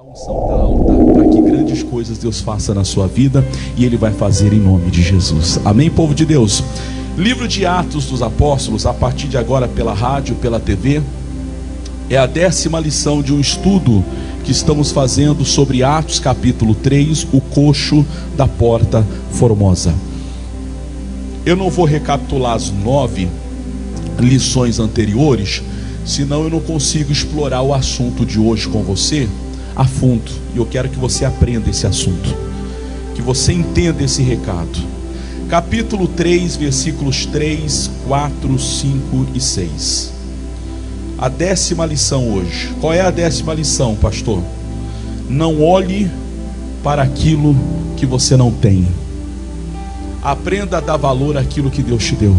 unção está alta, para que grandes coisas Deus faça na sua vida, e Ele vai fazer em nome de Jesus. Amém, povo de Deus? Livro de Atos dos Apóstolos, a partir de agora pela rádio, pela TV, é a 10ª lição de um estudo que estamos fazendo sobre Atos capítulo 3, o coxo da porta formosa. Eu não vou recapitular as 9 lições anteriores, senão eu não consigo explorar o assunto de hoje com você a fundo. E eu quero que você aprenda esse assunto, que você entenda esse recado. Capítulo 3, versículos 3, 4, 5 e 6. A 10ª lição hoje. Qual é a 10ª lição, pastor? Não olhe para aquilo que você não tem. Aprenda a dar valor àquilo que Deus te deu.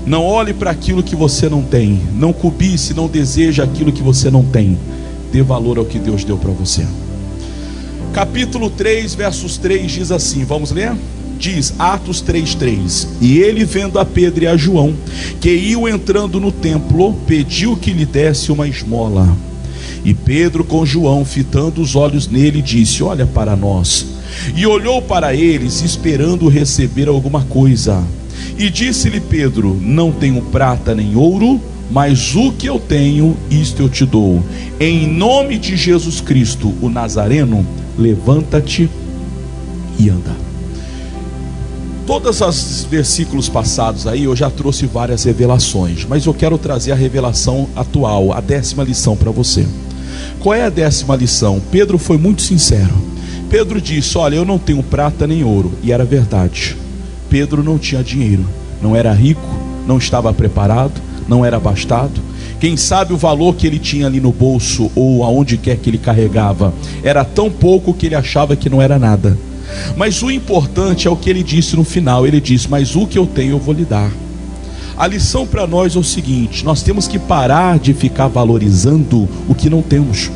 Não olhe para aquilo que você não tem. Não cobice, não deseje aquilo que você não tem. Dê valor ao que Deus deu para você. Capítulo 3, versos 3 diz assim, vamos ler? Diz, Atos 3:3. E ele, vendo a Pedro e a João, que iam entrando no templo, pediu que lhe desse uma esmola. E Pedro, com João, fitando os olhos nele, disse, olha para nós. E olhou para eles, esperando receber alguma coisa. E disse-lhe Pedro, não tenho prata nem ouro, mas o que eu tenho, isto eu te dou. Em nome de Jesus Cristo, o Nazareno, levanta-te e anda. Todos os versículos passados aí, eu já trouxe várias revelações, mas eu quero trazer a revelação atual, a 10ª lição para você. Qual é a 10ª lição? Pedro foi muito sincero. Pedro disse, olha, eu não tenho prata nem ouro, e era verdade. Pedro não tinha dinheiro, não era rico, não estava preparado, não era abastado. Quem sabe o valor que ele tinha ali no bolso, ou aonde quer que ele carregava, era tão pouco que ele achava que não era nada. Mas o importante é o que ele disse no final. Ele disse, mas o que eu tenho eu vou lhe dar. A lição para nós é o seguinte, nós temos que parar de ficar valorizando o que não temos,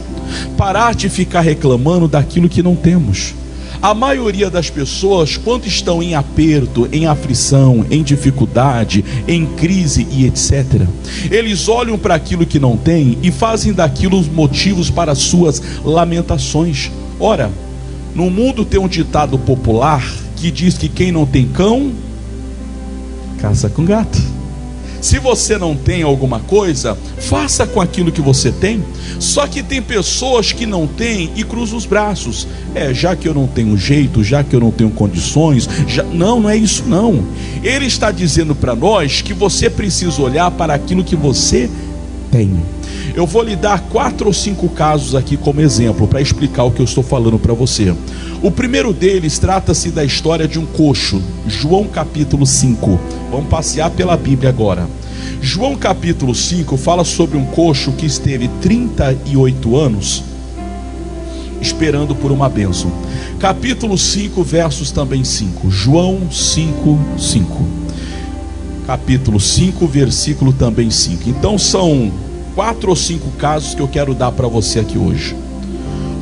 parar de ficar reclamando daquilo que não temos. A maioria das pessoas, quando estão em aperto, em aflição, em dificuldade, em crise e etc., eles olham para aquilo que não tem e fazem daquilo os motivos para suas lamentações. Ora, no mundo tem um ditado popular que diz que quem não tem cão, caça com gato. Se você não tem alguma coisa, faça com aquilo que você tem. Só que tem pessoas que não têm e cruzam os braços. Já que eu não tenho jeito, já que eu não tenho condições, não é isso não. Ele está dizendo para nós que você precisa olhar para aquilo que você tem. Eu vou lhe dar 4 ou 5 casos aqui como exemplo, para explicar o que eu estou falando para você. O primeiro deles trata-se da história de um coxo. João capítulo 5. Vamos passear pela Bíblia agora. João capítulo 5 fala sobre um coxo que esteve 38 anos esperando por uma bênção. Capítulo 5, versos também 5. João 5, 5. Capítulo 5, versículo também 5. Então são 4 ou 5 casos que eu quero dar para você aqui hoje.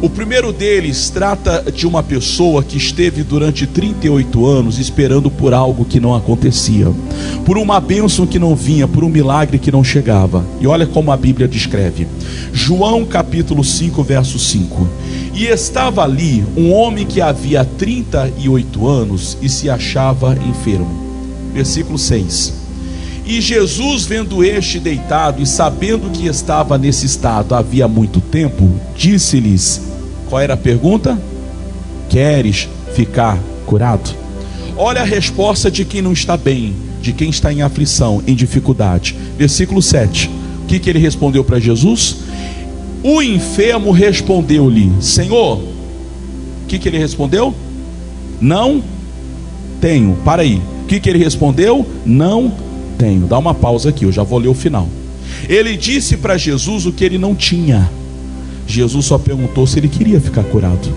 O primeiro deles trata de uma pessoa que esteve durante 38 anos esperando por algo que não acontecia, por uma bênção que não vinha, por um milagre que não chegava. E olha como a Bíblia descreve. João capítulo 5, verso 5. E estava ali um homem que havia 38 anos e se achava enfermo. Versículo 6. E Jesus, vendo este deitado e sabendo que estava nesse estado havia muito tempo, disse-lhes, qual era a pergunta? Queres ficar curado? Olha a resposta de quem não está bem, de quem está em aflição, em dificuldade. Versículo 7. O que ele respondeu para Jesus? O enfermo respondeu-lhe, Senhor, o que ele respondeu? Não tenho. Para aí. O que ele respondeu? Não tenho. Dá uma pausa aqui, eu já vou ler o final. Ele disse para Jesus o que ele não tinha. Jesus só perguntou se ele queria ficar curado.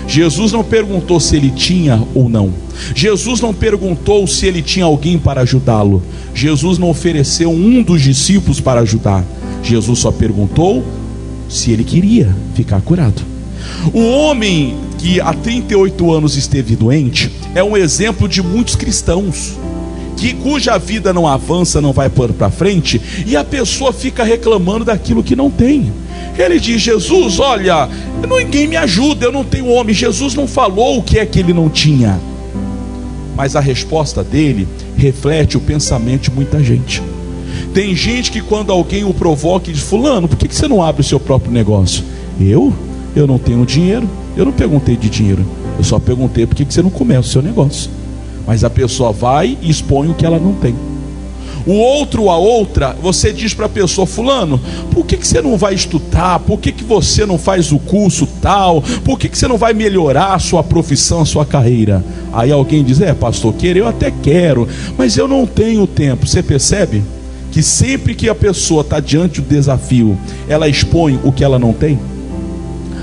Jesus não perguntou se ele tinha ou não. Jesus não perguntou se ele tinha alguém para ajudá-lo. Jesus não ofereceu um dos discípulos para ajudar. Jesus só perguntou se ele queria ficar curado. O homem que há 38 anos esteve doente é um exemplo de muitos cristãos cuja vida não avança, não vai para frente, e a pessoa fica reclamando daquilo que não tem. Ele diz: Jesus, olha, ninguém me ajuda, eu não tenho homem. Jesus não falou o que é que ele não tinha, mas a resposta dele reflete o pensamento de muita gente. Tem gente que quando alguém o provoca e diz: fulano, por que você não abre o seu próprio negócio? Eu não tenho dinheiro. Eu não perguntei de dinheiro, eu só perguntei por que você não começa o seu negócio. Mas a pessoa vai e expõe o que ela não tem. O outro ou a outra, você diz para a pessoa: fulano, por que você não vai estudar? Por que você não faz o curso tal? Por que você não vai melhorar a sua profissão, a sua carreira? Aí alguém diz: pastor, querer eu até quero, mas eu não tenho tempo. Você percebe que sempre que a pessoa está diante do desafio, ela expõe o que ela não tem?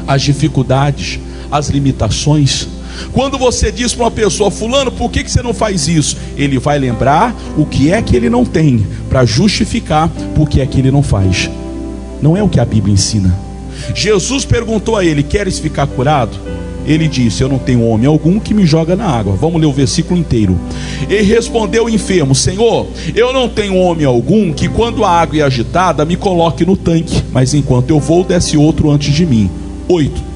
As dificuldades, as limitações. Quando você diz para uma pessoa: fulano, por que você não faz isso? Ele vai lembrar o que é que ele não tem, para justificar por que é que ele não faz. Não é o que a Bíblia ensina. Jesus perguntou a ele: queres ficar curado? Ele disse: eu não tenho homem algum que me joga na água. Vamos ler o versículo inteiro. Ele respondeu o enfermo: Senhor, eu não tenho homem algum que quando a água é agitada me coloque no tanque, mas enquanto eu vou, desce outro antes de mim. 8.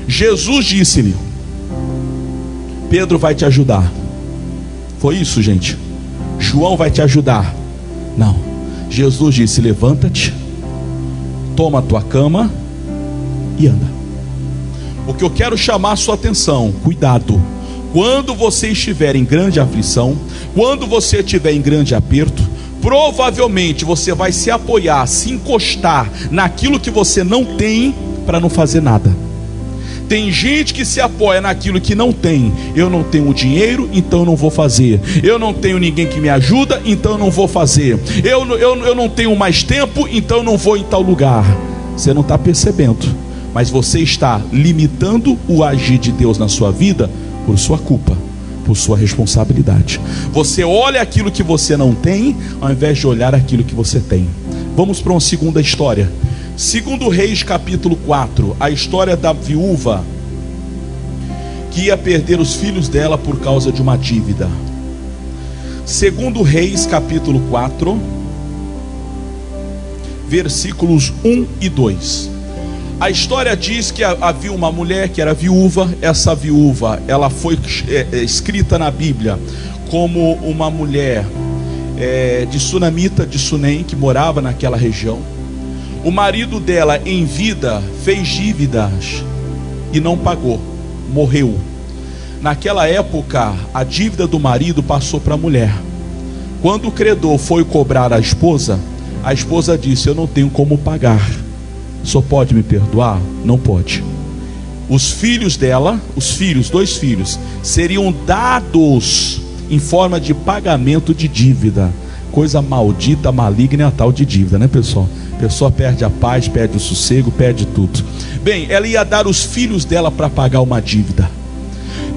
Jesus disse-lhe: Pedro vai te ajudar. Foi isso, gente? João vai te ajudar? Não. Jesus disse: levanta-te, toma a tua cama e anda. O que eu quero chamar a sua atenção: cuidado. Quando você estiver em grande aflição, quando você estiver em grande aperto, provavelmente você vai se apoiar, se encostar naquilo que você não tem, para não fazer nada. Tem gente que se apoia naquilo que não tem. Eu não tenho dinheiro, então eu não vou fazer. Eu não tenho ninguém que me ajuda, então eu não vou fazer. Eu não tenho mais tempo, então eu não vou em tal lugar. Você não está percebendo, mas você está limitando o agir de Deus na sua vida por sua culpa, por sua responsabilidade. Você olha aquilo que você não tem, ao invés de olhar aquilo que você tem. Vamos para uma segunda história. 2 Reis capítulo 4, a história da viúva que ia perder os filhos dela por causa de uma dívida. 2 Reis capítulo 4, versículos 1 e 2. A história diz que havia uma mulher que era viúva. Essa viúva, ela foi escrita na Bíblia como uma mulher de Sunamita, de Sunem, que morava naquela região. O marido dela em vida fez dívidas e não pagou, morreu. Naquela época, a dívida do marido passou para a mulher. Quando o credor foi cobrar a esposa disse: eu não tenho como pagar. Só pode me perdoar? Não pode. Os filhos dela, dois filhos, seriam dados em forma de pagamento de dívida. Coisa maldita, maligna é a tal de dívida, né, pessoal? A pessoa perde a paz, perde o sossego, perde tudo. Bem, ela ia dar os filhos dela para pagar uma dívida.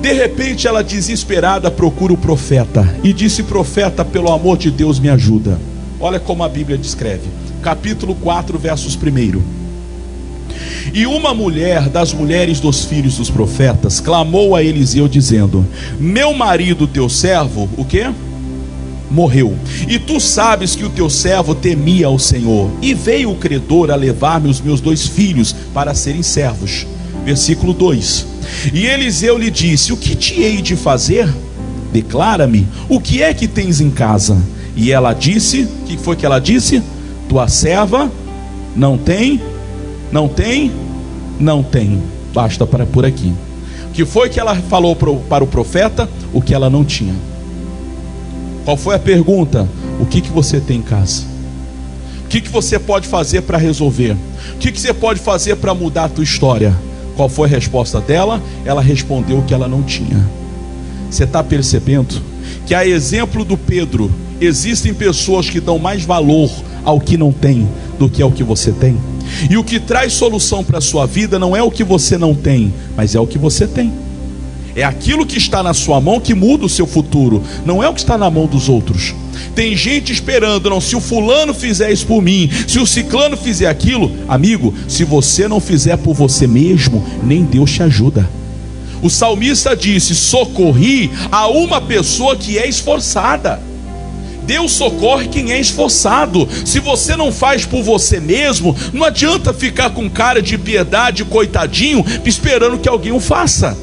De repente ela, desesperada, procura o profeta e disse: profeta, pelo amor de Deus, me ajuda. Olha como a Bíblia descreve, capítulo 4, versos 1. E uma mulher das mulheres dos filhos dos profetas clamou a Eliseu dizendo: meu marido, teu servo, o quê? Morreu, e tu sabes que o teu servo temia ao Senhor, e veio o credor a levar-me os meus 2 filhos para serem servos. Versículo 2. E Eliseu lhe disse: o que te hei de fazer? Declara-me, o que é que tens em casa? E ela disse: o que foi que ela disse? Tua serva não tem. Basta para por aqui. O que foi que ela falou para o profeta? O que ela não tinha. Qual foi a pergunta? O que você tem em casa? O que você pode fazer para resolver? O que você pode fazer para mudar a tua história? Qual foi a resposta dela? Ela respondeu o que ela não tinha. Você está percebendo que, a exemplo do Pedro, existem pessoas que dão mais valor ao que não tem do que ao que você tem? E o que traz solução para a sua vida não é o que você não tem, mas é o que você tem. É aquilo que está na sua mão que muda o seu futuro, não é o que está na mão dos outros. Tem gente esperando: não, se o fulano fizer isso por mim, se o ciclano fizer aquilo. Amigo, se você não fizer por você mesmo, nem Deus te ajuda. O salmista disse: socorri a uma pessoa que é esforçada. Deus socorre quem é esforçado. Se você não faz por você mesmo, não adianta ficar com cara de piedade, coitadinho, esperando que alguém o faça.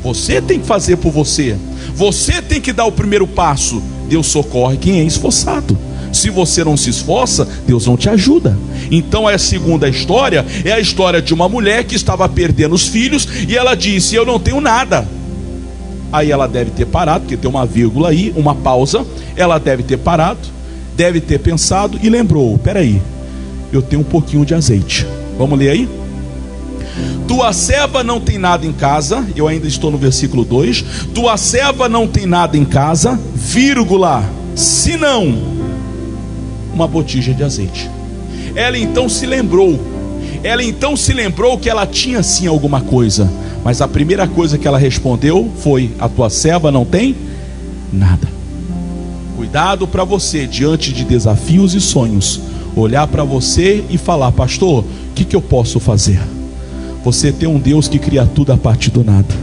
Você tem que fazer por você. Você tem que dar o primeiro passo. Deus socorre quem é esforçado. Se você não se esforça, Deus não te ajuda. Então a segunda história é a história de uma mulher que estava perdendo os filhos, e ela disse: eu não tenho nada. Aí ela deve ter parado, porque tem uma vírgula aí, uma pausa. Ela deve ter parado, deve ter pensado e lembrou: peraí, eu tenho um pouquinho de azeite. Vamos ler aí? Tua serva não tem nada em casa. Eu ainda estou no versículo 2. Tua serva não tem nada em casa, vírgula, senão uma botija de azeite. Ela então se lembrou que ela tinha sim alguma coisa, mas a primeira coisa que ela respondeu foi: a tua serva não tem nada. Cuidado para você, diante de desafios e sonhos, olhar para você e falar: pastor, o que eu posso fazer? Você tem um Deus que cria tudo a partir do nada,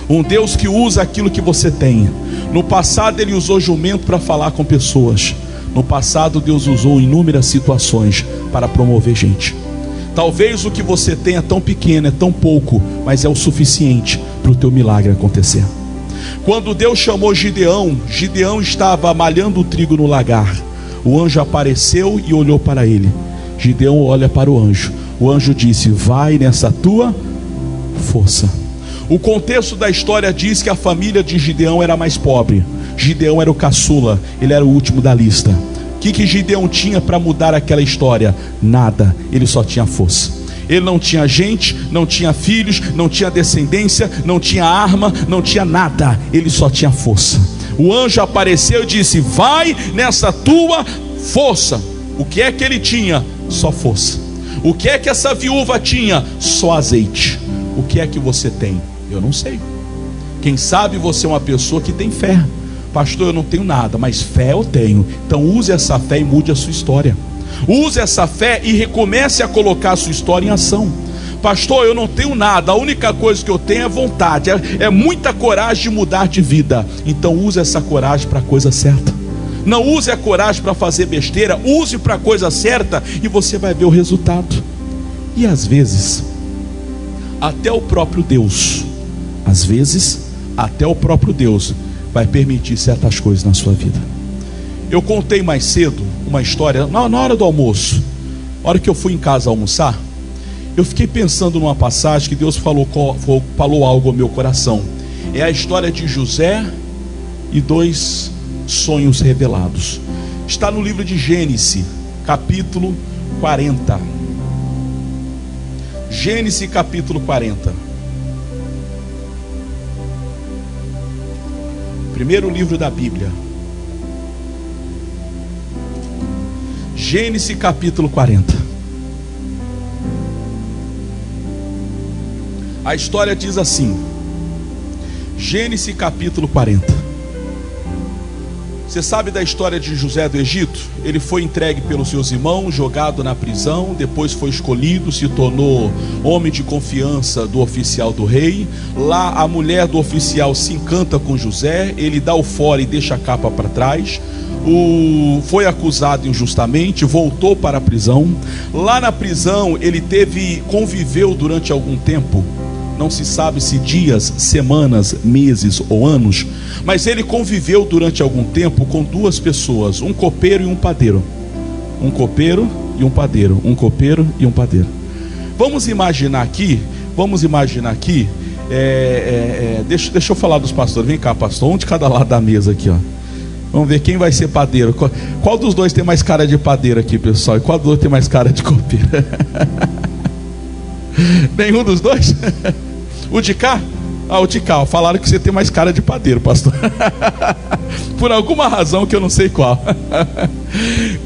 um Deus que usa aquilo que você tem. No passado Ele usou jumento para falar com pessoas. No passado Deus usou inúmeras situações para promover gente. Talvez o que você tem é tão pequeno, é tão pouco, mas é o suficiente para o teu milagre acontecer. Quando Deus chamou Gideão, Gideão estava malhando o trigo no lagar. O anjo apareceu e olhou para ele. Gideão olha para o anjo. O anjo disse: vai nessa tua força. O contexto da história diz que a família de Gideão era mais pobre. Gideão era o caçula, ele era o último da lista. O que Gideão tinha para mudar aquela história? Nada, ele só tinha força. Ele não tinha gente, não tinha filhos, não tinha descendência, não tinha arma, não tinha nada. Ele só tinha força. O anjo apareceu e disse: vai nessa tua força. O que é que ele tinha? Só força. O que é que essa viúva tinha? Só azeite. O que é que você tem? Eu não sei. Quem sabe você é uma pessoa que tem fé. Pastor, eu não tenho nada, mas fé eu tenho. Então use essa fé e mude a sua história. Use essa fé e recomece a colocar a sua história em ação. Pastor, eu não tenho nada, a única coisa que eu tenho é vontade, é muita coragem de mudar de vida. Então use essa coragem para a coisa certa. Não use a coragem para fazer besteira, use para a coisa certa e você vai ver o resultado. E às vezes, até o próprio Deus, vai permitir certas coisas na sua vida. Eu contei mais cedo uma história, na hora do almoço, na hora que eu fui em casa almoçar, eu fiquei pensando numa passagem que Deus falou algo ao meu coração. É a história de José e 2 sonhos revelados. Está no livro de Gênesis, capítulo 40. Gênesis, capítulo 40. Primeiro livro da Bíblia. Gênesis, capítulo 40. A história diz assim. Gênesis, capítulo 40. Você sabe da história de José do Egito? Ele foi entregue pelos seus irmãos, jogado na prisão, depois foi escolhido, se tornou homem de confiança do oficial do rei. Lá a mulher do oficial se encanta com José, ele dá o fora e deixa a capa para trás. Foi acusado injustamente, voltou para a prisão. Lá na prisão ele conviveu durante algum tempo, não se sabe se dias, semanas, meses ou anos, mas ele conviveu durante algum tempo com 2 pessoas, um copeiro e um padeiro. Um copeiro e um padeiro. Um copeiro e um padeiro. Vamos imaginar aqui, deixa eu falar dos pastores. Vem cá, pastor, um de cada lado da mesa aqui, ó. Vamos ver quem vai ser padeiro. Qual dos dois tem mais cara de padeiro aqui, pessoal? E qual dos dois tem mais cara de copeiro? Nenhum dos dois? O de cá? Ah, o de cá. Falaram que você tem mais cara de padeiro, pastor. Por alguma razão que eu não sei qual.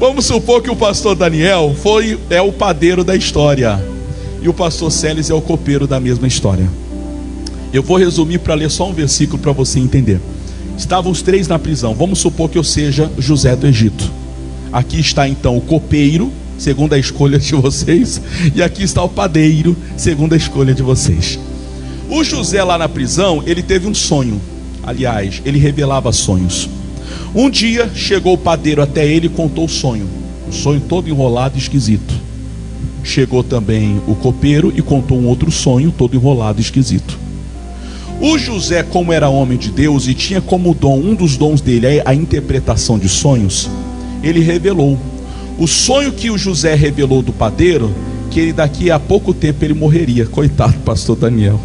Vamos supor que o pastor Daniel é o padeiro da história e o pastor Celes é o copeiro da mesma história. Eu vou resumir para ler só um versículo para você entender. Estavam os 3 na prisão. Vamos supor que eu seja José do Egito. Aqui está então o copeiro, segundo a escolha de vocês, e aqui está o padeiro, segundo a escolha de vocês. O José lá na prisão, ele teve um sonho. Aliás, ele revelava sonhos. Um dia chegou o padeiro até ele e contou o sonho. Um sonho todo enrolado e esquisito. Chegou também o copeiro e contou um outro sonho todo enrolado e esquisito. O José, como era homem de Deus e tinha como dom, um dos dons dele, a interpretação de sonhos, ele revelou. O sonho que o José revelou do padeiro, que ele daqui a pouco tempo ele morreria. Coitado, pastor Daniel.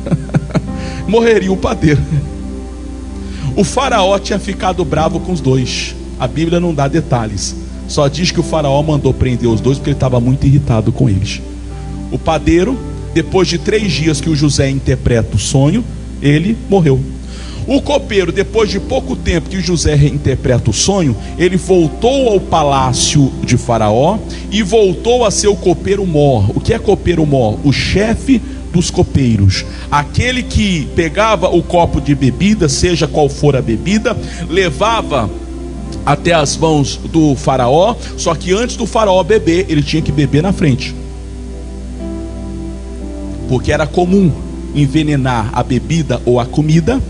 Morreria o padeiro. O faraó tinha ficado bravo com os dois. A Bíblia não dá detalhes, só diz que o faraó mandou prender os dois porque ele estava muito irritado com eles. O padeiro, depois de 3 dias que o José interpreta o sonho, ele morreu. O copeiro, depois de pouco tempo que o José reinterpreta o sonho, ele voltou ao palácio de Faraó e voltou a ser o copeiro mor. O que é copeiro mor? O chefe dos copeiros, aquele que pegava o copo de bebida, seja qual for a bebida, levava até as mãos do faraó. Só que antes do faraó beber, ele tinha que beber na frente, porque era comum envenenar a bebida ou a comida.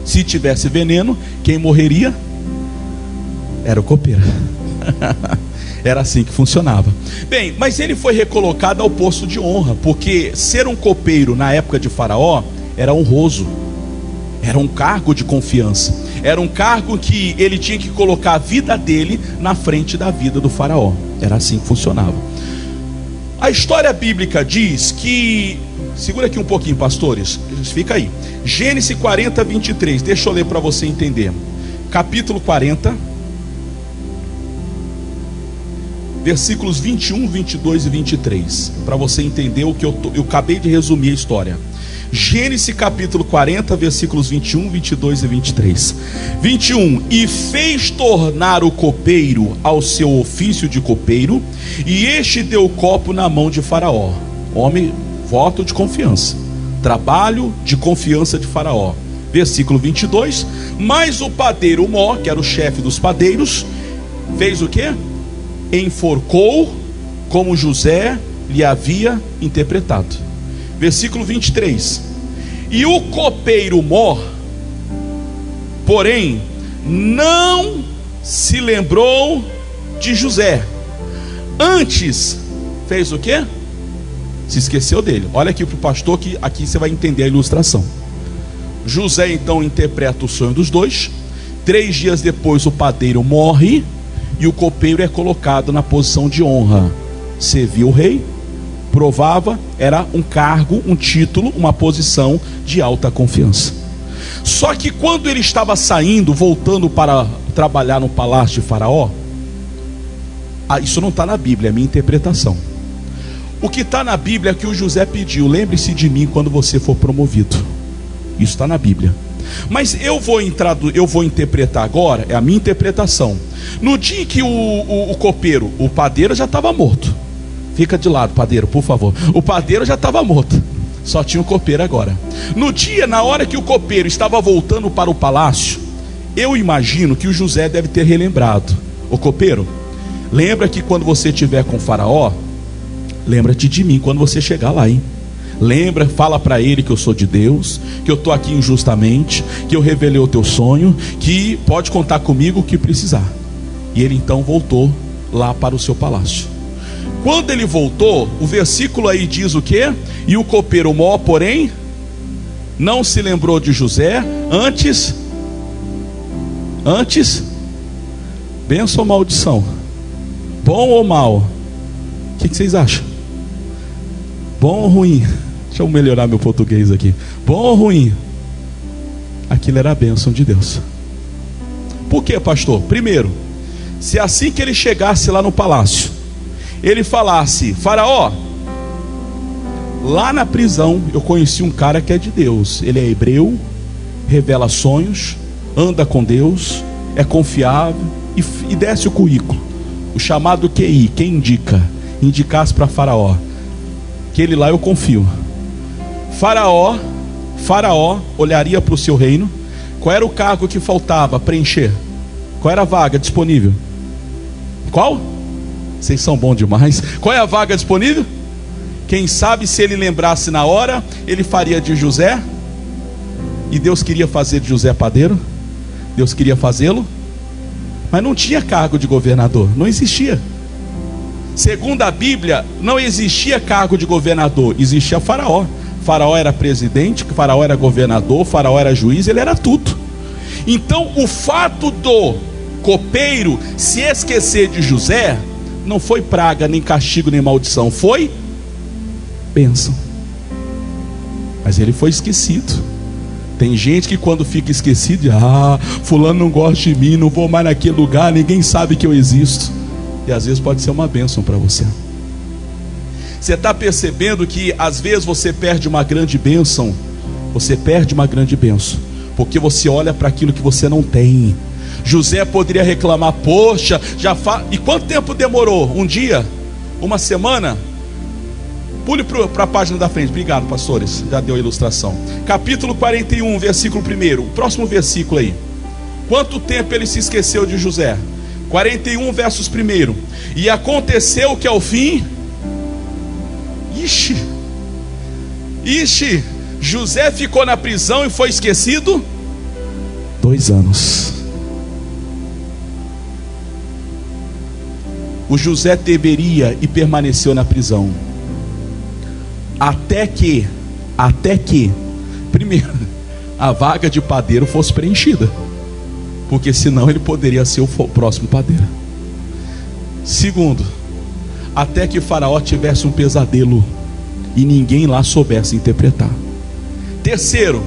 Se tivesse veneno, quem morreria? Era o copeiro. Era assim que funcionava. Bem, mas ele foi recolocado ao posto de honra, porque ser um copeiro na época de Faraó era honroso, era um cargo de confiança, era um cargo que ele tinha que colocar a vida dele na frente da vida do Faraó. Era assim que funcionava. A história bíblica diz que... Segura aqui um pouquinho, pastores, fica aí. Gênesis 40, 23, deixa eu ler para você entender. Capítulo 40, versículos 21, 22 e 23, para você entender o que eu acabei de resumir a história. Gênesis capítulo 40, versículos 21, 22 e 23. 21. E fez tornar o copeiro ao seu ofício de copeiro, e este deu o copo na mão de Faraó. Homem, voto de confiança, trabalho de confiança de Faraó. Versículo 22. Mas o padeiro Mó, que era o chefe dos padeiros, fez o quê? Enforcou como José lhe havia interpretado. Versículo 23. E o copeiro Mó, porém, não se lembrou de José. Antes fez o quê? Se esqueceu dele. Olha aqui para o pastor, que aqui você vai entender a ilustração. José então interpreta o sonho dos dois. 3 dias depois o padeiro morre e o copeiro é colocado na posição de honra. Servia o rei, provava, era um cargo, um título, uma posição de alta confiança. Só que quando ele estava saindo, voltando para trabalhar no palácio de Faraó, isso não está na Bíblia, é a minha interpretação. O que está na Bíblia é que o José pediu: lembre-se de mim quando você for promovido. Isso está na Bíblia. Mas eu vou interpretar agora, é a minha interpretação. No dia que o copeiro, o padeiro já estava morto. Fica de lado, padeiro, por favor. O padeiro já estava morto, só tinha o copeiro agora. No dia, na hora que o copeiro estava voltando para o palácio, eu imagino que o José deve ter relembrado: ô copeiro, lembra que quando você estiver com o Faraó, lembra-te de mim quando você chegar lá, hein? Lembra, fala para ele que eu sou de Deus, que eu estou aqui injustamente, que eu revelei o teu sonho, que pode contar comigo o que precisar. E ele então voltou lá para o seu palácio. Quando ele voltou, o versículo aí diz o quê? E o copeiro Mó, porém, não se lembrou de José. Antes, bênção ou maldição? Bom ou mal? O que vocês acham? Bom ou ruim? Deixa eu melhorar meu português aqui. Bom ou ruim? Aquilo era a bênção de Deus. Por quê, pastor? Primeiro, se assim que ele chegasse lá no palácio, ele falasse: Faraó, lá na prisão eu conheci um cara que é de Deus. Ele é hebreu, revela sonhos, anda com Deus, é confiável, e desce o currículo. O chamado QI, quem indica? Indicasse para Faraó: aquele lá eu confio. Faraó olharia para o seu reino. Qual era o cargo que faltava preencher? Qual era a vaga disponível? Qual? Vocês são bons demais. Qual é a vaga disponível? Quem sabe se ele lembrasse na hora, ele faria de José. E Deus queria fazer de José padeiro. Deus queria fazê-lo, mas não tinha cargo de governador, não existia. Segundo a Bíblia, não existia cargo de governador, existia Faraó. Faraó era presidente, Faraó era governador, Faraó era juiz, ele era tudo. Então o fato do copeiro se esquecer de José não foi praga, nem castigo, nem maldição, foi bênção. Mas ele foi esquecido. Tem gente que quando fica esquecido, fulano não gosta de mim, não vou mais naquele lugar, ninguém sabe que eu existo. E às vezes pode ser uma bênção para você. Você está percebendo que às vezes você perde uma grande bênção? Você perde uma grande bênção porque você olha para aquilo que você não tem. José poderia reclamar, poxa, e quanto tempo demorou? Um dia? Uma semana? Pule para a página da frente. Obrigado, pastores, já deu a ilustração. Capítulo 41, versículo 1. O próximo versículo aí. Quanto tempo ele se esqueceu de José? 41 versos 1. E aconteceu que ao fim, José ficou na prisão e foi esquecido 2 anos. O José deveria e permaneceu na prisão até que, primeiro, a vaga de padeiro fosse preenchida, porque senão ele poderia ser o próximo padeiro. Segundo, até que Faraó tivesse um pesadelo e ninguém lá soubesse interpretar. Terceiro,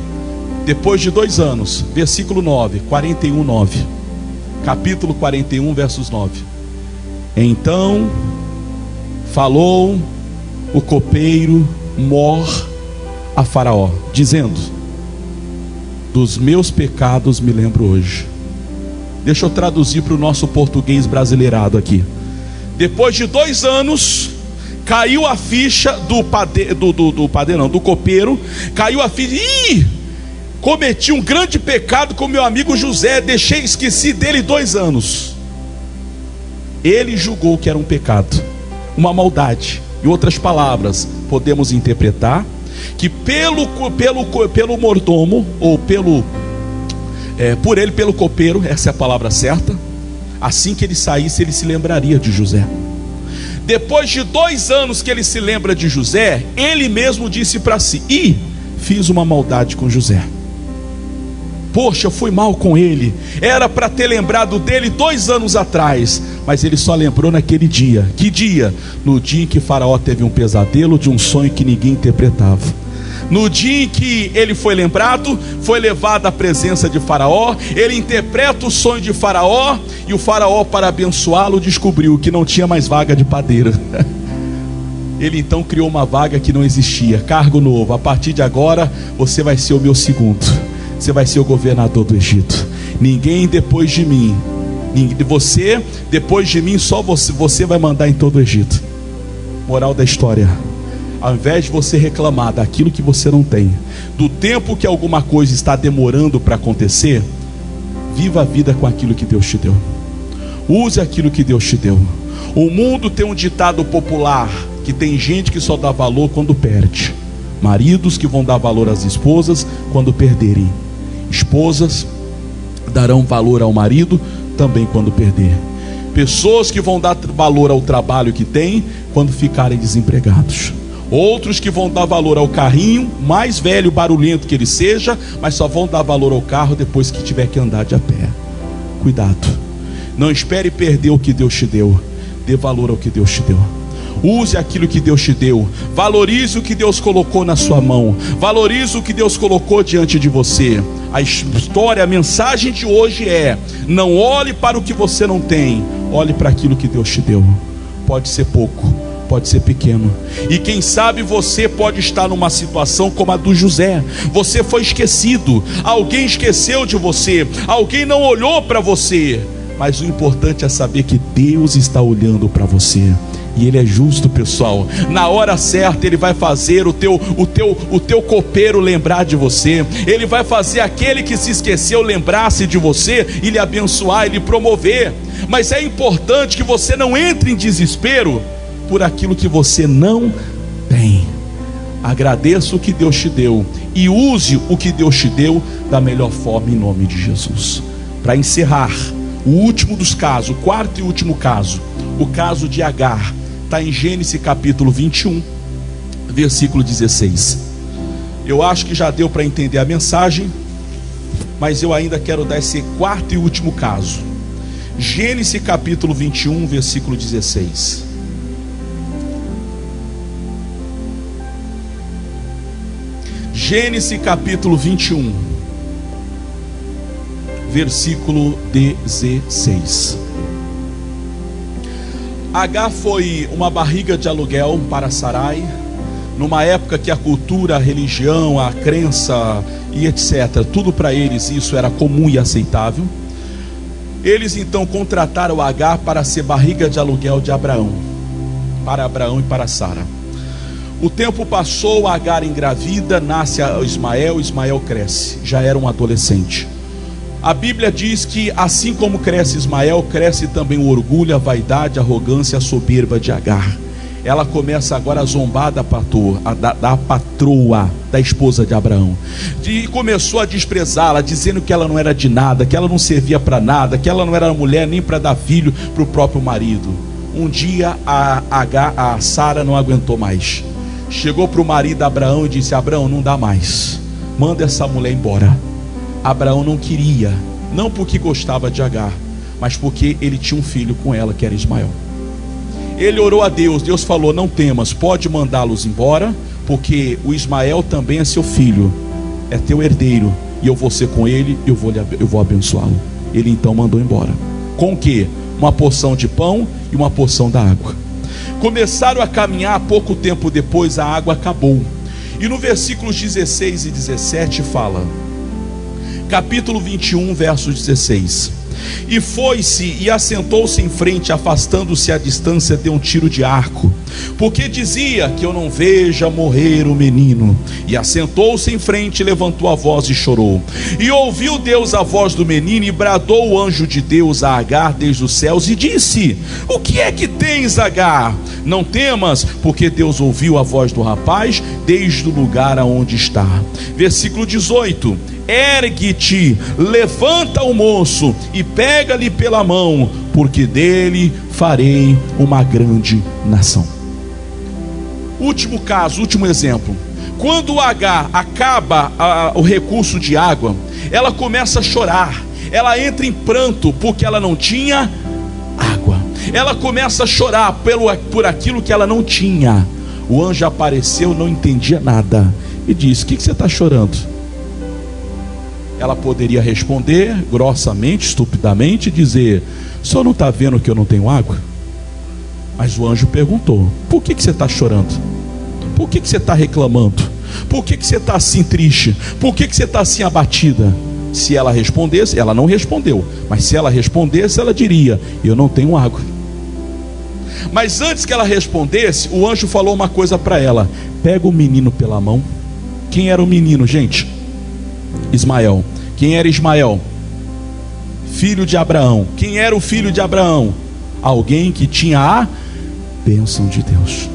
depois de 2 anos, versículo 9, 41, 9. Capítulo 41, versos 9. Então falou o copeiro Mor a Faraó, dizendo: dos meus pecados me lembro hoje. Deixa eu traduzir para o nosso português brasileirado aqui. Depois de 2 anos, caiu a ficha do copeiro. Caiu a ficha. Cometi um grande pecado com meu amigo José. Esqueci dele 2 anos. Ele julgou que era um pecado, uma maldade. Em outras palavras, podemos interpretar que pelo mordomo, ou pelo copeiro, essa é a palavra certa, assim que ele saísse, ele se lembraria de José. Depois de 2 anos que ele se lembra de José, ele mesmo disse para si: fiz uma maldade com José. Poxa, eu fui mal com ele. Era para ter lembrado dele 2 anos atrás, mas ele só lembrou naquele dia. Que dia? No dia em que Faraó teve um pesadelo de um sonho que ninguém interpretava. No dia em que ele foi lembrado, foi levado à presença de Faraó. Ele interpreta o sonho de Faraó, e o Faraó, para abençoá-lo, descobriu que não tinha mais vaga de padeiro. Ele então criou uma vaga que não existia. Cargo novo: a partir de agora você vai ser o meu segundo. Você vai ser o governador do Egito. Ninguém depois de mim. Você, depois de mim, só você vai mandar em todo o Egito. Moral da história: ao invés de você reclamar daquilo que você não tem, do tempo que alguma coisa está demorando para acontecer, viva a vida com aquilo que Deus te deu. Use aquilo que Deus te deu. O mundo tem um ditado popular que tem gente que só dá valor quando perde. Maridos que vão dar valor às esposas quando perderem. Esposas darão valor ao marido também quando perder. Pessoas que vão dar valor ao trabalho que têm quando ficarem desempregados. Outros que vão dar valor ao carrinho, mais velho, barulhento que ele seja, mas só vão dar valor ao carro depois que tiver que andar de a pé. Cuidado. Não espere perder o que Deus te deu. Dê valor ao que Deus te deu. Use aquilo que Deus te deu. Valorize o que Deus colocou na sua mão. Valorize o que Deus colocou diante de você. A história, a mensagem de hoje é: não olhe para o que você não tem, olhe para aquilo que Deus te deu. Pode ser pouco, pode ser pequeno. E quem sabe você pode estar numa situação como a do José. Você foi esquecido, alguém esqueceu de você, alguém não olhou para você. Mas o importante é saber que Deus está olhando para você. E Ele é justo, pessoal. Na hora certa Ele vai fazer o teu copeiro lembrar de você. Ele vai fazer aquele que se esqueceu lembrar-se de você, e lhe abençoar, e lhe promover. Mas é importante que você não entre em desespero por aquilo que você não tem. tem. Agradeça o que Deus te deu e use o que Deus te deu da melhor forma, em nome de Jesus. Para encerrar, o último dos casos, o quarto e último caso, o caso de Agar, está em Gênesis capítulo 21, versículo 16. Eu acho que já deu para entender a mensagem, mas eu ainda quero dar esse quarto e último caso. Gênesis capítulo 21, versículo 16. Gênesis capítulo 21, versículo 16. Agar foi uma barriga de aluguel para Sarai, numa época que a cultura, a religião, a crença e etc., tudo para eles isso era comum e aceitável. Eles então contrataram Agar para ser barriga de aluguel de Abraão, para Abraão e para Sara. O tempo passou, Agar engravida, nasce Ismael, Ismael cresce, já era um adolescente. A Bíblia diz que assim como cresce Ismael, cresce também o orgulho, a vaidade, a arrogância, a soberba de Agar. Ela começa agora a zombar da patroa, da esposa de Abraão, e começou a desprezá-la, dizendo que ela não era de nada, que ela não servia para nada, que ela não era mulher nem para dar filho para o próprio marido. Um dia a Sara não aguentou mais, chegou para o marido Abraão e disse: Abraão, não dá mais, manda essa mulher embora. Abraão não queria, não porque gostava de Agar, mas porque ele tinha um filho com ela, que era Ismael. Ele orou a Deus, Deus falou: não temas, pode mandá-los embora, porque o Ismael também é seu filho, é teu herdeiro, e eu vou ser com ele, eu vou abençoá-lo. Ele então mandou embora. Com o quê? Uma porção de pão e uma porção da água. Começaram a caminhar, pouco tempo depois a água acabou. E no versículos 16 e 17 fala, capítulo 21, verso 16: e foi-se e assentou-se em frente, afastando-se à distância, deu um tiro de arco, porque dizia: que eu não veja morrer o menino. E assentou-se em frente, levantou a voz e chorou. E ouviu Deus a voz do menino, e bradou o anjo de Deus a Agar desde os céus, e disse: o que é que tens, Agar? Não temas, porque Deus ouviu a voz do rapaz desde o lugar aonde está. Versículo 18: ergue-te, levanta o moço e pega-lhe pela mão, porque dele farei uma grande nação. Último caso, último exemplo. Quando Agar acaba o recurso de água, ela começa a chorar, ela entra em pranto porque ela não tinha água. Ela começa a chorar por aquilo que ela não tinha. O anjo apareceu, não entendia nada, e disse: o que você está chorando? Ela poderia responder grossamente, estupidamente, dizer: o senhor não está vendo que eu não tenho água? Mas o anjo perguntou: por que você está chorando? Por que você está reclamando? Por que você está assim triste? Por que você está assim abatida? Se ela respondesse, ela não respondeu, mas se ela respondesse, ela diria: eu não tenho água. Mas antes que ela respondesse, o anjo falou uma coisa para ela: pega o menino pela mão. Quem era o menino, gente? Ismael. Quem era Ismael? Filho de Abraão. Quem era o filho de Abraão? Alguém que tinha a bênção de Deus.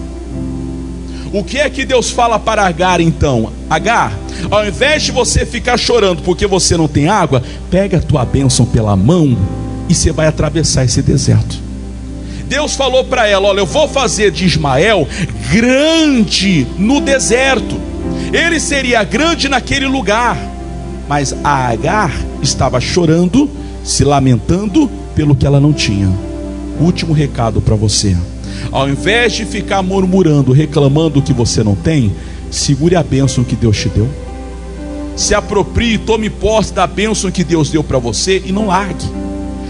O que é que Deus fala para Agar então? Agar, ao invés de você ficar chorando porque você não tem água, pega a tua bênção pela mão e você vai atravessar esse deserto. Deus falou para ela: olha, eu vou fazer de Ismael grande no deserto. Ele seria grande naquele lugar. Mas a Agar estava chorando, se lamentando pelo que ela não tinha. Último recado para você: ao invés de ficar murmurando, reclamando o que você não tem, segure a bênção que Deus te deu. Se aproprie, tome posse da bênção que Deus deu para você e não largue.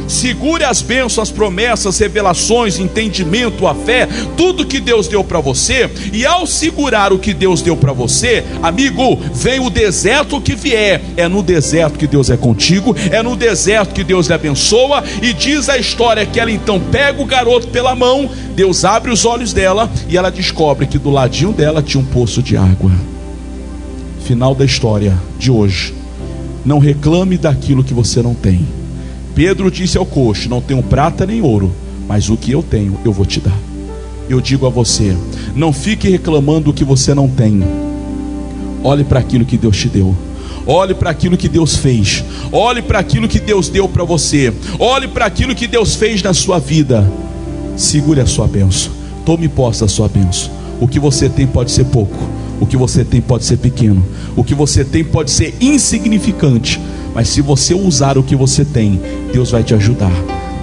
Segure as bênçãos, as promessas, revelações, entendimento, a fé, tudo que Deus deu para você. E ao segurar o que Deus deu para você, amigo, vem o deserto que vier, é no deserto que Deus é contigo, é no deserto que Deus lhe abençoa. E diz a história que ela então pega o garoto pela mão, Deus abre os olhos dela e ela descobre que do ladinho dela tinha um poço de água. Final da história de hoje: não reclame daquilo que você não tem. Pedro disse ao coxo: não tenho prata nem ouro, mas o que eu tenho eu vou te dar. Eu digo a você: Não fique reclamando do que você não tem. Olhe para aquilo que Deus te deu. Olhe para aquilo que Deus fez. Olhe para aquilo que Deus deu para você. Olhe para aquilo que Deus fez na sua vida. Segure a sua bênção. Tome posse da sua bênção. O que você tem pode ser pouco. O que você tem pode ser pequeno. O que você tem pode ser insignificante. Mas se você usar o que você tem, Deus vai te ajudar.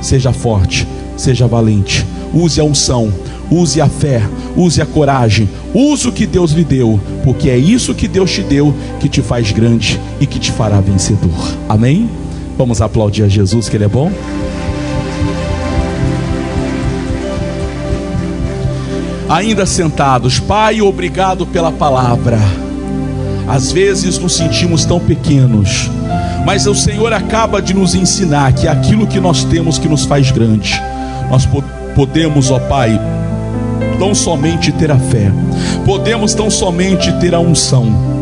Seja forte, seja valente. Use a unção, use a fé, use a coragem. Use o que Deus lhe deu, porque é isso que Deus te deu que te faz grande e que te fará vencedor. Amém? Vamos aplaudir a Jesus, que Ele é bom. Ainda sentados, Pai, obrigado pela palavra. Às vezes nos sentimos tão pequenos, mas o Senhor acaba de nos ensinar que aquilo que nós temos que nos faz grande. Nós podemos, ó Pai, tão somente ter a fé, podemos tão somente ter a unção,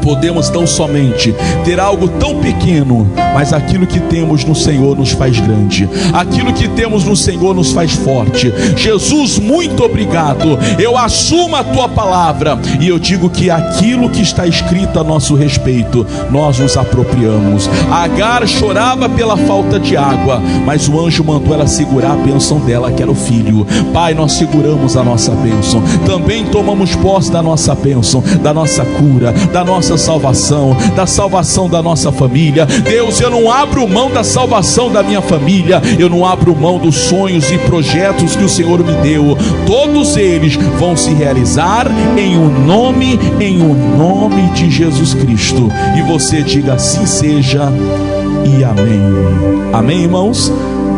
podemos tão somente ter algo tão pequeno, mas aquilo que temos no Senhor nos faz grande. Aquilo que temos no Senhor nos faz forte. Jesus, muito obrigado. Eu assumo a tua palavra e eu digo que aquilo que está escrito a nosso respeito, nós nos apropriamos. Agar chorava pela falta de água, mas o anjo mandou ela segurar a bênção dela, que era o filho. Pai, nós seguramos a nossa bênção. Também tomamos posse da nossa bênção, da nossa cura, da nossa salvação, da salvação da nossa família. Deus, eu não abro mão da salvação da minha família, eu não abro mão dos sonhos e projetos que o Senhor me deu. Todos eles vão se realizar em o nome de Jesus Cristo. E você diga assim seja e amém. Amém, irmãos?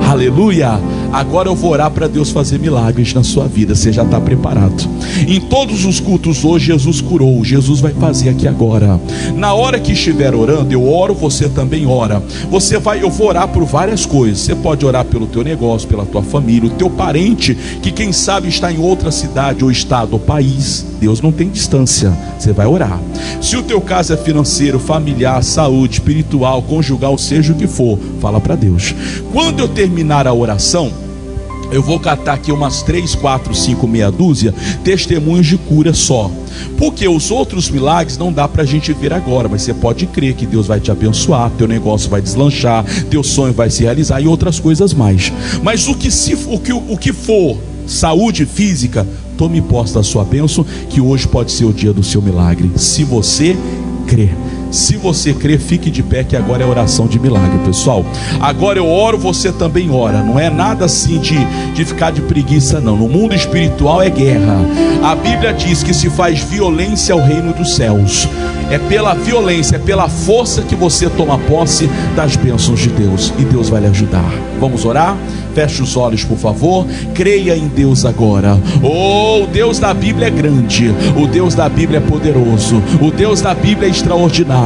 Aleluia. Agora eu vou orar para Deus fazer milagres na sua vida. Você já está preparado? Em todos os cultos hoje Jesus curou. Jesus vai fazer aqui agora. Na hora que estiver orando, eu oro, você também ora. Eu vou orar por várias coisas. Você pode orar pelo teu negócio, pela tua família, o teu parente que quem sabe está em outra cidade ou estado ou país. Deus não tem distância. Você vai orar. Se o teu caso é financeiro, familiar, saúde, espiritual, conjugal, seja o que for, fala para Deus. Quando eu terminar a oração, eu vou catar aqui umas 3, 4, 5, meia dúzia testemunhos de cura só. Porque os outros milagres não dá pra gente ver agora, mas você pode crer que Deus vai te abençoar, teu negócio vai deslanchar, teu sonho vai se realizar e outras coisas mais. Mas o que for saúde física, tome posse da sua bênção, que hoje pode ser o dia do seu milagre, se você crer. Se você crer, fique de pé, que agora é oração de milagre, pessoal. Agora eu oro, você também ora. Não é nada assim de ficar de preguiça, não. No mundo espiritual é guerra. A Bíblia diz que se faz violência ao reino dos céus. É pela violência, é pela força que você toma posse das bênçãos de Deus. E Deus vai lhe ajudar. Vamos orar? Feche os olhos, por favor. Creia em Deus agora. Oh, o Deus da Bíblia é grande. O Deus da Bíblia é poderoso. O Deus da Bíblia é extraordinário.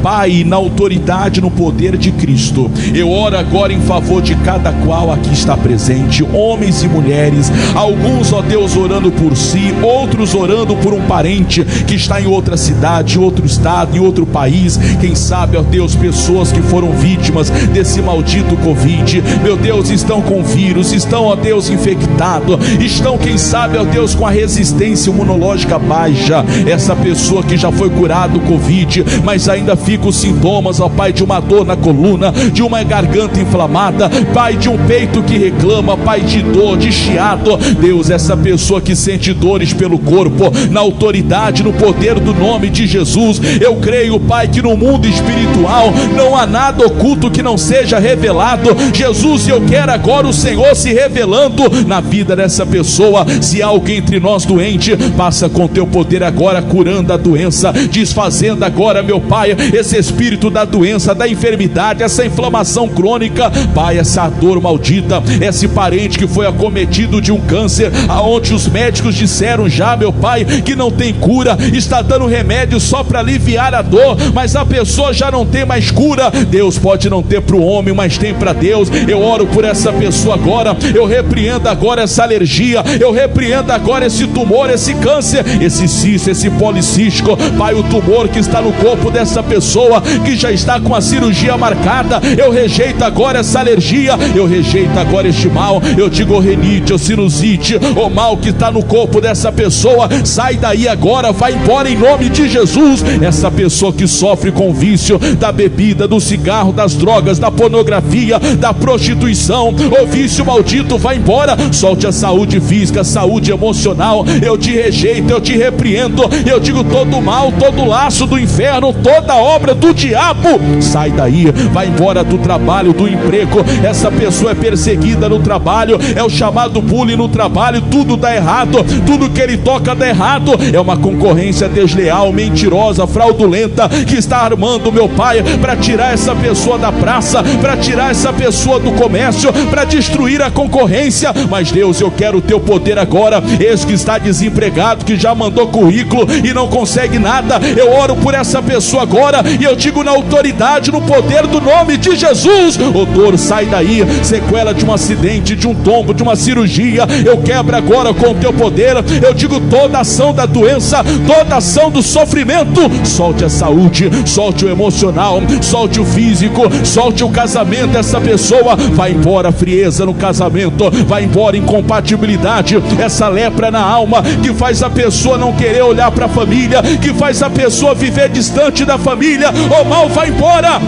Pai, na autoridade, no poder de Cristo, eu oro agora em favor de cada qual aqui está presente, homens e mulheres. Alguns, ó Deus, orando por si, outros orando por um parente que está em outra cidade, outro estado, em outro país. Quem sabe, ó Deus, pessoas que foram vítimas desse maldito Covid, meu Deus, estão com vírus, estão, ó Deus, infectados, estão, quem sabe, ó Deus, com a resistência imunológica baixa. Essa pessoa que já foi curada do Covid, mas ainda fica os sintomas, ó Pai, de uma dor na coluna, de uma garganta inflamada, Pai, de um peito que reclama, Pai, de dor, de chiado. Deus, essa pessoa que sente dores pelo corpo, na autoridade, no poder do nome de Jesus, eu creio, Pai, que no mundo espiritual não há nada oculto que não seja revelado. Jesus, eu quero agora o Senhor se revelando na vida dessa pessoa. Se há alguém entre nós doente, passa com teu poder agora, curando a doença, desfazendo agora, meu Pai, esse espírito da doença, da enfermidade, essa inflamação crônica, Pai, essa dor maldita, esse parente que foi acometido de um câncer, aonde os médicos disseram já, meu Pai, que não tem cura, está dando remédio só para aliviar a dor, mas a pessoa já não tem mais cura. Deus, pode não ter para o homem, mas tem para Deus. Eu oro por essa pessoa pessoa agora. Eu repreendo agora essa alergia, eu repreendo agora esse tumor, esse câncer, esse cisto, esse policístico. Pai, o tumor que está no corpo dessa pessoa, que já está com a cirurgia marcada, eu rejeito agora essa alergia, eu rejeito agora este mal. Eu digo renite, ou sinusite, o mal que está no corpo dessa pessoa, sai daí agora, vai embora em nome de Jesus. Essa pessoa que sofre com o vício da bebida, do cigarro, das drogas, da pornografia, da prostituição, o vício maldito, vai embora. Solte a saúde física, saúde emocional. Eu te rejeito, eu te repreendo. Eu digo todo mal, todo laço do inferno, toda obra do diabo, sai daí, vai embora do trabalho, do emprego. Essa pessoa é perseguida no trabalho, é o chamado bullying no trabalho, tudo dá errado, tudo que ele toca dá errado. É uma concorrência desleal, mentirosa, fraudulenta, que está armando, meu Pai, para tirar essa pessoa da praça, para tirar essa pessoa do comércio, para destruir a concorrência. Mas Deus, eu quero o teu poder agora. Esse que está desempregado, que já mandou currículo e não consegue nada, eu oro por essa pessoa agora, e eu digo na autoridade, no poder do nome de Jesus: ô dor, sai daí, sequela de um acidente, de um tombo, de uma cirurgia, eu quebro agora com o teu poder. Eu digo toda ação da doença, toda ação do sofrimento, solte a saúde, solte o emocional, solte o físico, solte o casamento. Essa pessoa vai embora, frieza no casamento, vai embora incompatibilidade, essa lepra na alma que faz a pessoa não querer olhar para a família, que faz a pessoa viver distante da família. O mal vai embora,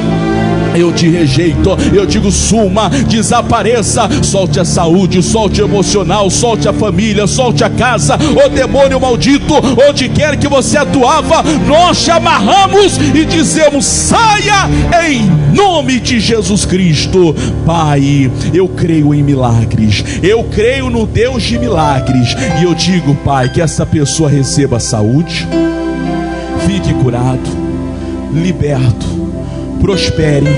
eu te rejeito, eu digo suma, desapareça. Solte a saúde, solte o emocional, solte a família, solte a casa. O demônio maldito, onde quer que você atuava, nós te amarramos e dizemos: saia em nome de Jesus Cristo. Pai, eu creio em milagres, eu creio no Deus de milagres, e eu digo, Pai, que essa pessoa receba saúde, fique curado, liberto, prosperem,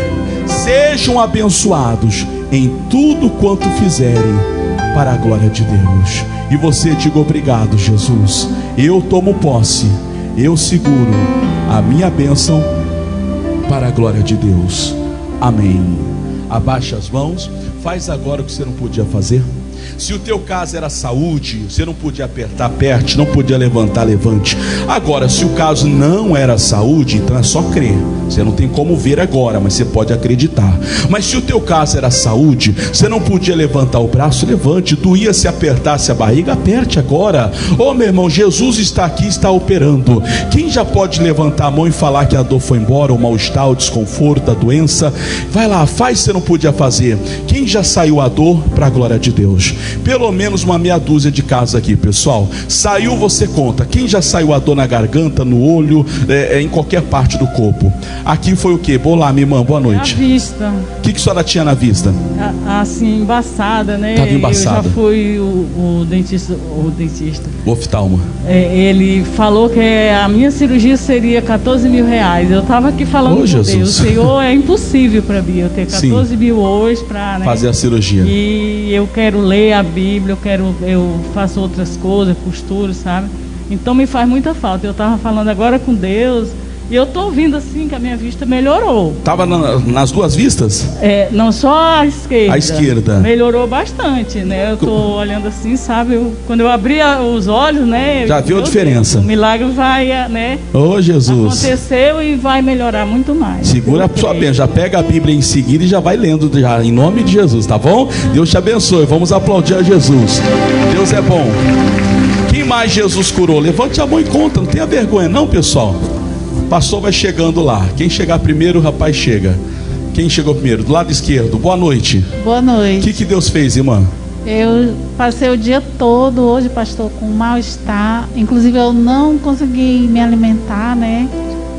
sejam abençoados em tudo quanto fizerem, para a glória de Deus. E você diga: obrigado, Jesus, eu tomo posse, eu seguro a minha bênção para a glória de Deus. Amém. Abaixa as mãos, faz agora o que você não podia fazer. Se o teu caso era saúde, você não podia apertar, aperte, não podia levantar, levante. Agora, se o caso não era saúde, então é só crer. Você não tem como ver agora, mas você pode acreditar. Mas se o teu caso era saúde, você não podia levantar o braço, levante. Doía se apertasse a barriga, aperte agora. Oh, meu irmão, Jesus está aqui, está operando. Quem já pode levantar a mão e falar que a dor foi embora, o mal-estar, o desconforto, a doença? Vai lá, faz, você não podia fazer. Quem já saiu a dor, para a glória de Deus? Pelo menos uma meia dúzia de casos aqui, pessoal. Saiu, você conta. Quem já saiu a dor na garganta, no olho, em qualquer parte do corpo? Aqui foi o que? Olá, minha irmã, boa noite. A vista. O que a senhora tinha na vista? Assim, embaçada, né? Estava embaçada. Eu já fui o dentista. O oftalmo. Ele falou que a minha cirurgia seria 14 mil reais. Eu estava aqui falando com Deus: Senhor, é impossível para mim eu ter 14 mil hoje para, né, fazer a cirurgia. E eu quero ler a Bíblia, eu faço outras coisas, costuro, sabe? Então me faz muita falta. Eu estava falando agora com Deus, e eu estou ouvindo assim que a minha vista melhorou. Estava nas duas vistas? Não, só a esquerda. A esquerda. Melhorou bastante, né? Eu estou olhando assim, sabe? Quando eu abri os olhos, né? Já viu a diferença? O milagre vai, né? Oh, Jesus. Aconteceu e vai melhorar muito mais. Segura a sua bênção, já pega a Bíblia em seguida e já vai lendo, já, em nome de Jesus, tá bom? Deus te abençoe, vamos aplaudir a Jesus. Deus é bom. Quem mais Jesus curou? Levante a mão e conta, não tenha vergonha não, pessoal. O pastor vai chegando lá. Quem chegar primeiro, o rapaz chega. Quem chegou primeiro? Do lado esquerdo. Boa noite. Boa noite. O que Deus fez, irmã? Eu passei o dia todo hoje, pastor, com mal-estar. Inclusive eu não consegui me alimentar, né?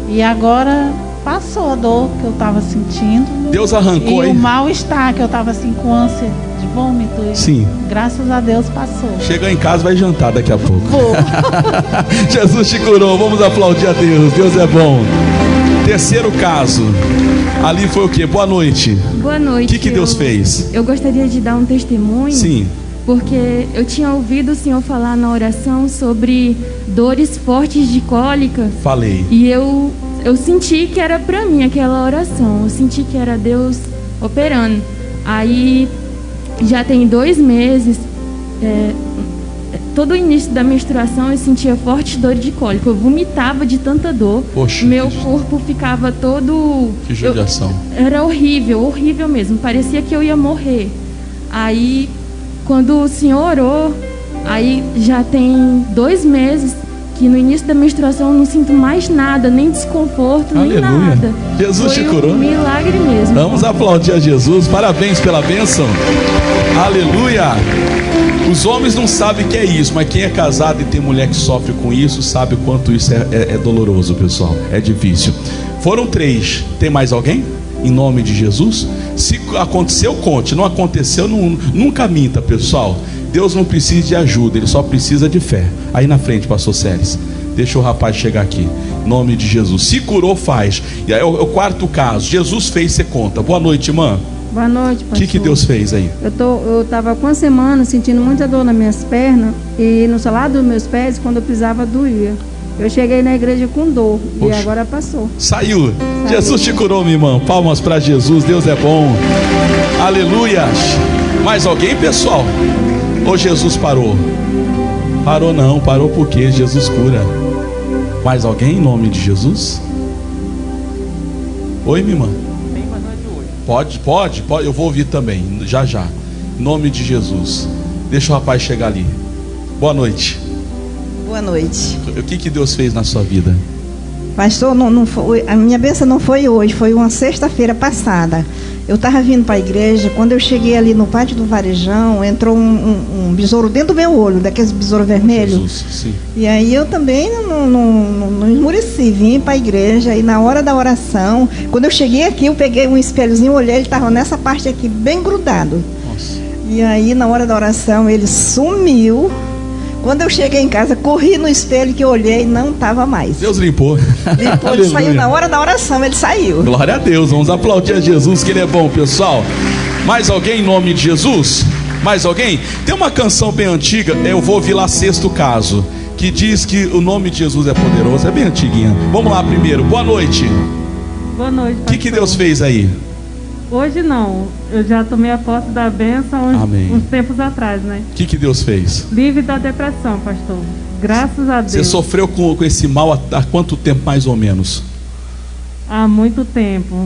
E agora passou a dor que eu estava sentindo. Deus arrancou, e hein? o mal-estar que eu estava assim com ânsia de vômito. Sim. Graças a Deus passou. Chega em casa, vai jantar daqui a pouco. Vou. Jesus te curou, vamos aplaudir a Deus. Deus é bom. Terceiro caso. Ali foi o que? Boa noite. Boa noite. O que Deus fez? Eu gostaria de dar um testemunho. Sim. Porque eu tinha ouvido o Senhor falar na oração sobre dores fortes de cólica. Falei. E eu senti que era para mim aquela oração. Eu senti que era Deus operando. Aí já tem 2 meses, todo o início da menstruação eu sentia forte dor de cólica. Eu vomitava de tanta dor. Poxa, meu corpo ficava todo... Que judiação. Era horrível, horrível mesmo. Parecia que eu ia morrer. Aí, quando o Senhor orou, aí já tem 2 meses que no início da menstruação eu não sinto mais nada, nem desconforto, Aleluia. nem nada. Jesus te curou. Um milagre mesmo. Vamos aplaudir a Jesus. Parabéns pela bênção. Aleluia. Os homens não sabem o que é isso, mas quem é casado e tem mulher que sofre com isso sabe o quanto isso é doloroso, pessoal. É difícil. Foram 3. Tem mais alguém? Em nome de Jesus. Se aconteceu, conte. Não aconteceu, nunca minta, pessoal. Deus não precisa de ajuda, Ele só precisa de fé. Aí na frente, pastor Séries. Deixa o rapaz chegar aqui. Em nome de Jesus. Se curou, faz. E aí o 4º caso. Jesus fez, você conta. Boa noite, irmã. Boa noite, pastor. O que Deus fez aí? Eu estava com 1 semana sentindo muita dor nas minhas pernas e no solado dos meus pés, quando eu pisava, doía. Eu cheguei na igreja com dor. Poxa. E agora passou. Saiu. Jesus te curou, minha irmã. Palmas para Jesus. Deus é bom. Aleluia. Mais alguém, pessoal? Ou Jesus parou? Parou não. Parou porque Jesus cura. Mais alguém em nome de Jesus? Oi, minha irmã. Pode, eu vou ouvir também, já. Em nome de Jesus. Deixa o rapaz chegar ali. Boa noite. Boa noite. O que Deus fez na sua vida? Pastor, não foi, a minha bênção não foi hoje, foi uma sexta-feira passada. Eu estava vindo para a igreja, quando eu cheguei ali no pátio do Varejão, entrou um besouro dentro do meu olho, daqueles besouros vermelhos. Jesus, sim. E aí eu também não esmureci, vim para a igreja e na hora da oração, quando eu cheguei aqui, eu peguei um espelhozinho, olhei, ele estava nessa parte aqui, bem grudado. Nossa. E aí na hora da oração ele sumiu. Quando eu cheguei em casa, corri no espelho que eu olhei e não estava mais. Deus limpou. Ele saiu na hora da oração, ele saiu. Glória a Deus, vamos aplaudir a Jesus, que Ele é bom, pessoal. Mais alguém em nome de Jesus? Mais alguém? Tem uma canção bem antiga, eu vou ouvir lá 6º caso, que diz que o nome de Jesus é poderoso, é bem antiguinha. Vamos lá primeiro, boa noite. Boa noite, O que Deus fez aí? Hoje não, eu já tomei a posse da bênção uns tempos atrás, né? O que Deus fez? Livre da depressão, pastor. Graças a Deus. Você sofreu com esse mal há quanto tempo mais ou menos? Há muito tempo.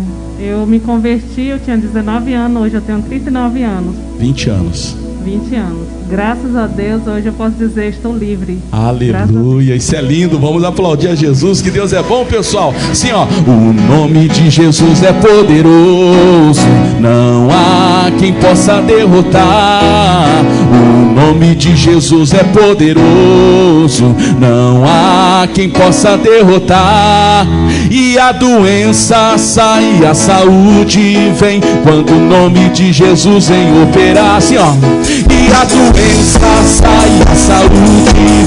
Eu me converti, eu tinha 19 anos, hoje eu tenho 39 anos. 20 anos. 20 anos. Graças a Deus, hoje eu posso dizer, estou livre. Aleluia, isso é lindo, vamos aplaudir a Jesus, que Deus é bom, pessoal. Sim, ó, o nome de Jesus é poderoso, não há quem possa derrotar. O nome de Jesus é poderoso, não há quem possa derrotar. E a doença sai, a saúde vem, quando o nome de Jesus vem operar. Assim, ó. E a doença sai, a saúde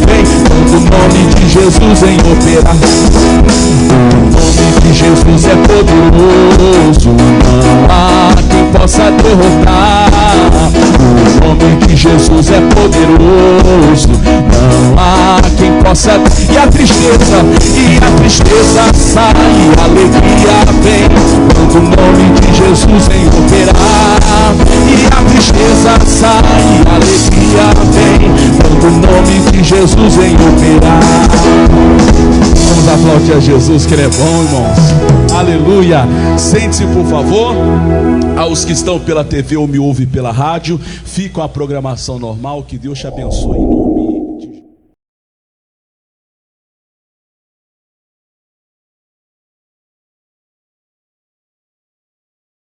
vem, quando o nome de Jesus vem operar. O nome de Jesus é poderoso, não há quem possa derrotar. O nome de Jesus é poderoso, não há quem possa. E a tristeza sai, a alegria vem, quando o nome de Jesus vem operar. E a tristeza sai, a alegria vem, quando o nome de Jesus vem operar. Vamos aplaudir a Jesus, que Ele é bom, irmãos. Aleluia. Sente-se, por favor. Aos que estão pela TV ou me ouvem pela rádio, fica com a programação normal. Que Deus te abençoe.